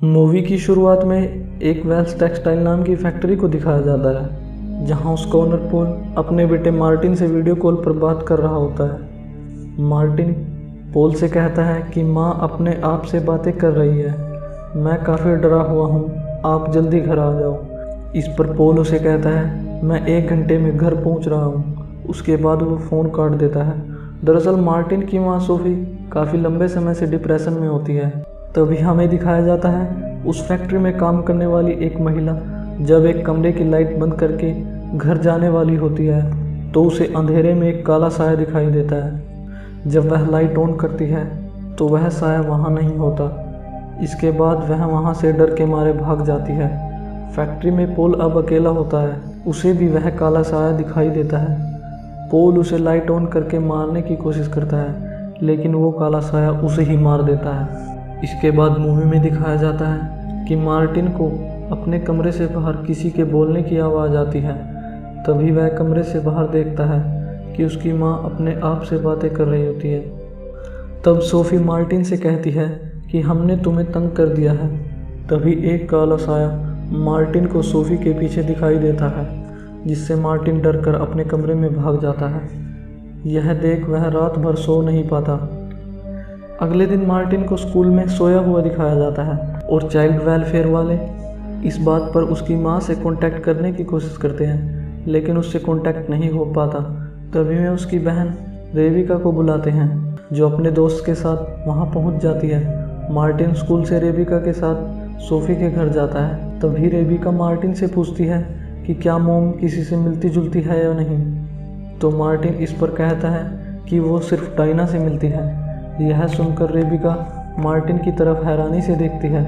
Movie की शुरुआत में एक वेल्स टेक्सटाइल नाम की फैक्ट्री को दिखाया जाता है, जहां उसका ओनर पोल अपने बेटे मार्टिन से वीडियो कॉल पर बात कर रहा होता है। मार्टिन पोल से कहता है कि माँ अपने आप से बातें कर रही है, मैं काफ़ी डरा हुआ हूँ, आप जल्दी घर आ जाओ। इस पर पोल उसे कहता है, मैं 1 घंटे में घर पहुँच रहा हूँ। उसके बाद वो फ़ोन काट देता है। दरअसल मार्टिन की माँ सोफ़ी काफ़ी लंबे समय से डिप्रेशन में होती है। तभी हमें दिखाया जाता है उस फैक्ट्री में काम करने वाली एक महिला जब एक कमरे की लाइट बंद करके घर जाने वाली होती है तो उसे अंधेरे में एक काला साया दिखाई देता है। जब वह लाइट ऑन करती है तो वह साया वहाँ नहीं होता। इसके बाद वह वहाँ से डर के मारे भाग जाती है। फैक्ट्री में पोल अब अकेला होता है, उसे भी वह काला साया दिखाई देता है। पोल उसे लाइट ऑन करके मारने की कोशिश करता है, लेकिन वो काला साया उसे ही मार देता है। इसके बाद मूवी में दिखाया जाता है कि मार्टिन को अपने कमरे से बाहर किसी के बोलने की आवाज़ आती है। तभी वह कमरे से बाहर देखता है कि उसकी माँ अपने आप से बातें कर रही होती है। तब सोफ़ी मार्टिन से कहती है कि हमने तुम्हें तंग कर दिया है। तभी एक काला साया मार्टिन को सोफ़ी के पीछे दिखाई देता है, जिससे मार्टिन डर कर अपने कमरे में भाग जाता है। यह देख वह रात भर सो नहीं पाता। अगले दिन मार्टिन को स्कूल में सोया हुआ दिखाया जाता है और चाइल्ड वेलफेयर वाले इस बात पर उसकी माँ से कांटेक्ट करने की कोशिश करते हैं, लेकिन उससे कांटेक्ट नहीं हो पाता। तभी वे उसकी बहन रेबिका को बुलाते हैं, जो अपने दोस्त के साथ वहाँ पहुँच जाती है। मार्टिन स्कूल से रेबिका के साथ सोफ़ी के घर जाता है। तभी रेबिका मार्टिन से पूछती है कि क्या मॉम किसी से मिलती जुलती है या नहीं। तो मार्टिन इस पर कहता है कि वो सिर्फ डायना से मिलती है। यह सुनकर रेबिका मार्टिन की तरफ हैरानी से देखती है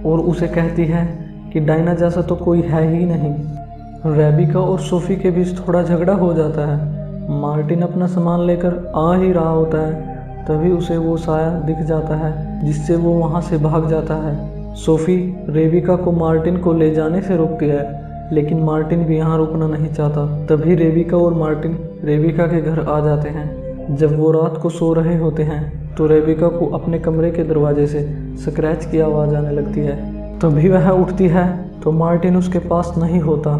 और उसे कहती है कि डायना जैसा तो कोई है ही नहीं। रेबिका और सोफ़ी के बीच थोड़ा झगड़ा हो जाता है। मार्टिन अपना सामान लेकर आ ही रहा होता है, तभी उसे वो साया दिख जाता है, जिससे वो वहाँ से भाग जाता है। सोफ़ी रेबिका को मार्टिन को ले जाने से रोकती है, लेकिन मार्टिन भी यहाँ रुकना नहीं चाहता। तभी रेबिका और मार्टिन रेबिका के घर आ जाते हैं। जब वो रात को सो रहे होते हैं तो रेबिका को अपने कमरे के दरवाजे से स्क्रैच की आवाज़ आने लगती है। तभी वह उठती है तो मार्टिन उसके पास नहीं होता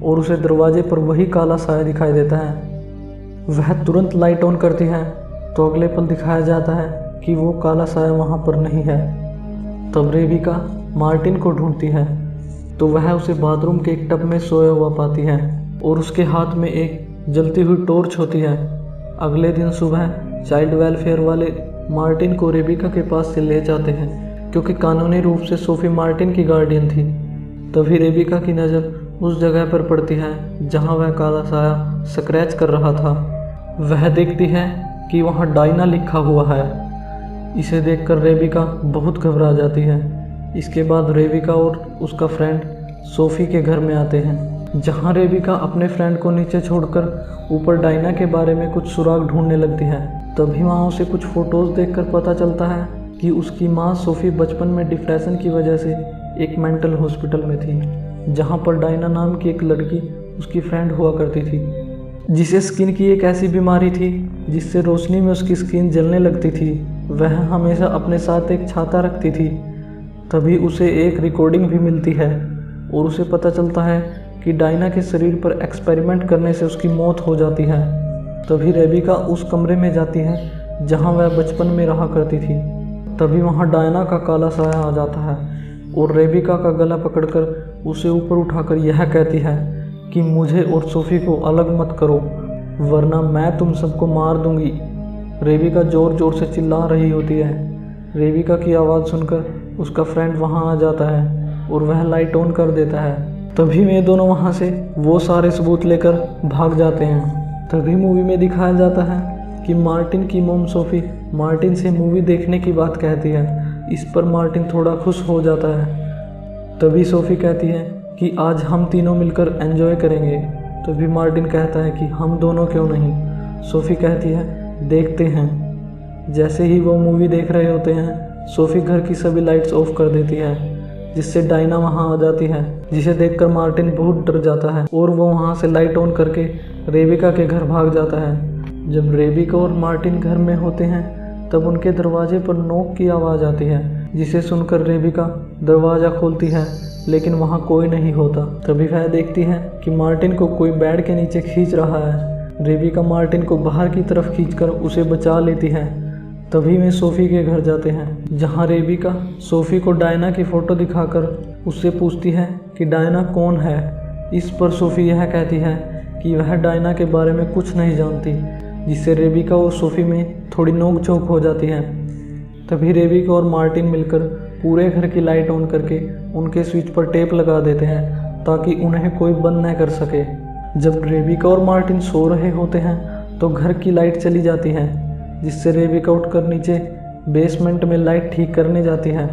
और उसे दरवाजे पर वही काला साया दिखाई देता है। वह तुरंत लाइट ऑन करती है तो अगले पल दिखाया जाता है कि वो काला साया वहाँ पर नहीं है। तब रेबिका मार्टिन को ढूंढती है तो वह उसे बाथरूम के एक टब में सोया हुआ पाती है और उसके हाथ में एक जलती हुई टॉर्च होती है। अगले दिन सुबह चाइल्ड वेलफेयर वाले मार्टिन को रेबिका के पास से ले जाते हैं, क्योंकि कानूनी रूप से सोफ़ी मार्टिन की गार्डियन थी। तभी रेबिका की नज़र उस जगह पर पड़ती है जहां वह काला साया स्क्रैच कर रहा था। वह देखती है कि वहां डायना लिखा हुआ है। इसे देखकर रेबिका बहुत घबरा जाती है। इसके बाद रेबिका और उसका फ्रेंड सोफ़ी के घर में आते हैं, जहां रेबिका अपने फ्रेंड को नीचे छोड़कर ऊपर डायना के बारे में कुछ सुराग ढूंढने लगती है। तभी वहाँ उसे कुछ फ़ोटोज़ देखकर पता चलता है कि उसकी माँ सोफ़ी बचपन में डिप्रेशन की वजह से एक मेंटल हॉस्पिटल में थी, जहाँ पर डायना नाम की एक लड़की उसकी फ्रेंड हुआ करती थी, जिसे स्किन की एक ऐसी बीमारी थी जिससे रोशनी में उसकी स्किन जलने लगती थी। वह हमेशा अपने साथ एक छाता रखती थी। तभी उसे एक रिकॉर्डिंग भी मिलती है और उसे पता चलता है कि डायना के शरीर पर एक्सपेरिमेंट करने से उसकी मौत हो जाती है। तभी रेबिका उस कमरे में जाती है जहां वह बचपन में रहा करती थी। तभी वहां डायना का काला साया आ जाता है और रेबिका का गला पकड़कर उसे ऊपर उठाकर यह कहती है कि मुझे और सोफ़ी को अलग मत करो, वरना मैं तुम सबको मार दूंगी। रेबिका ज़ोर ज़ोर से चिल्ला रही होती है। रेबिका की आवाज़ सुनकर उसका फ्रेंड वहां आ जाता है और वह लाइट ऑन कर देता है। तभी वे दोनों वहाँ से वो सारे सबूत लेकर भाग जाते हैं। तभी मूवी में दिखाया जाता है कि मार्टिन की मॉम सोफ़ी मार्टिन से मूवी देखने की बात कहती है। इस पर मार्टिन थोड़ा खुश हो जाता है। तभी सोफ़ी कहती है कि आज हम तीनों मिलकर एंजॉय करेंगे। तभी मार्टिन कहता है कि हम दोनों क्यों नहीं। सोफ़ी कहती है देखते हैं। जैसे ही वो मूवी देख रहे होते हैं, सोफ़ी घर की सभी लाइट्स ऑफ कर देती है, जिससे डायना वहां आ जाती है, जिसे देखकर मार्टिन बहुत डर जाता है और वो वहां से लाइट ऑन करके रेबिका के घर भाग जाता है। जब रेबिका और मार्टिन घर में होते हैं तब उनके दरवाजे पर नॉक की आवाज़ आती है। जिसे सुनकर रेबिका दरवाज़ा खोलती है, लेकिन वहाँ कोई नहीं होता। तभी वह देखती है कि मार्टिन को कोई बेड के नीचे खींच रहा है। रेबिका मार्टिन को बाहर की तरफ खींचकर उसे बचा लेती है। तभी वे सोफ़ी के घर जाते हैं, जहाँ रेबिका सोफ़ी को डायना की फ़ोटो दिखाकर उससे पूछती है कि डायना कौन है। इस पर सोफ़ी यह कहती है कि वह डायना के बारे में कुछ नहीं जानती, जिससे रेबिका और सोफ़ी में थोड़ी नोक-झोंक हो जाती है। तभी रेबिका और मार्टिन मिलकर पूरे घर की लाइट ऑन करके उनके स्विच पर टेप लगा देते हैं ताकि उन्हें कोई बंद न कर सके। जब रेबिका और मार्टिन सो रहे होते हैं तो घर की लाइट चली जाती है, जिससे रेबिका उठकर नीचे बेसमेंट में लाइट ठीक करने जाती है।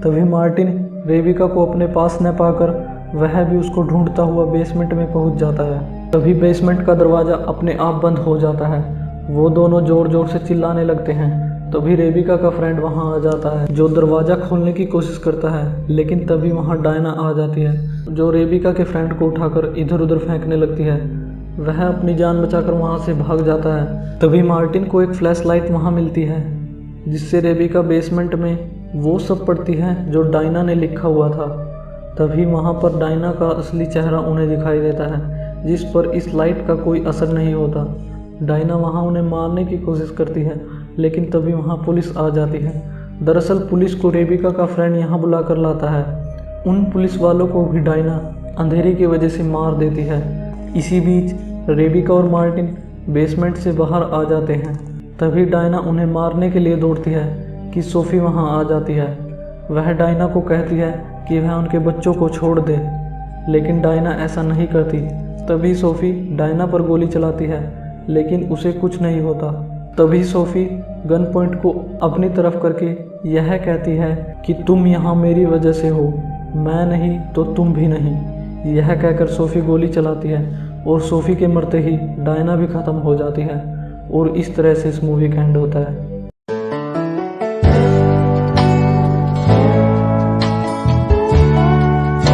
तभी मार्टिन रेबिका को अपने पास न पाकर वह भी उसको ढूंढता हुआ बेसमेंट में पहुंच जाता है। तभी बेसमेंट का दरवाज़ा अपने आप बंद हो जाता है। वो दोनों ज़ोर ज़ोर से चिल्लाने लगते हैं। तभी रेबिका का फ्रेंड वहां आ जाता है, जो दरवाज़ा खोलने की कोशिश करता है, लेकिन तभी वहां डायना आ जाती है, जो रेबिका के फ्रेंड को उठाकर इधर उधर फेंकने लगती है। वह अपनी जान बचाकर वहां से भाग जाता है। तभी मार्टिन को एक फ्लैश लाइट वहाँ मिलती है, जिससे रेबिका बेसमेंट में वो सब पढ़ती है जो डायना ने लिखा हुआ था। तभी वहाँ पर डायना का असली चेहरा उन्हें दिखाई देता है, जिस पर इस लाइट का कोई असर नहीं होता। डायना वहाँ उन्हें मारने की कोशिश करती है, लेकिन तभी वहाँ पुलिस आ जाती है। दरअसल पुलिस को रेबिका का फ्रेंड यहाँ बुला कर लाता है। उन पुलिस वालों को भी डायना अंधेरे की वजह से मार देती है। इसी बीच रेबिका और मार्टिन बेसमेंट से बाहर आ जाते हैं। तभी डायना उन्हें मारने के लिए दौड़ती है कि सोफ़ी वहाँ आ जाती है। वह डायना को कहती है कि वह उनके बच्चों को छोड़ दे, लेकिन डायना ऐसा नहीं करती। तभी सोफ़ी डायना पर गोली चलाती है, लेकिन उसे कुछ नहीं होता। तभी सोफ़ी गन पॉइंट को अपनी तरफ करके यह कहती है कि तुम यहाँ मेरी वजह से हो, मैं नहीं तो तुम भी नहीं। यह कहकर सोफ़ी गोली चलाती है और सोफ़ी के मरते ही डायना भी ख़त्म हो जाती है। और इस तरह से इस मूवी का एंड होता है।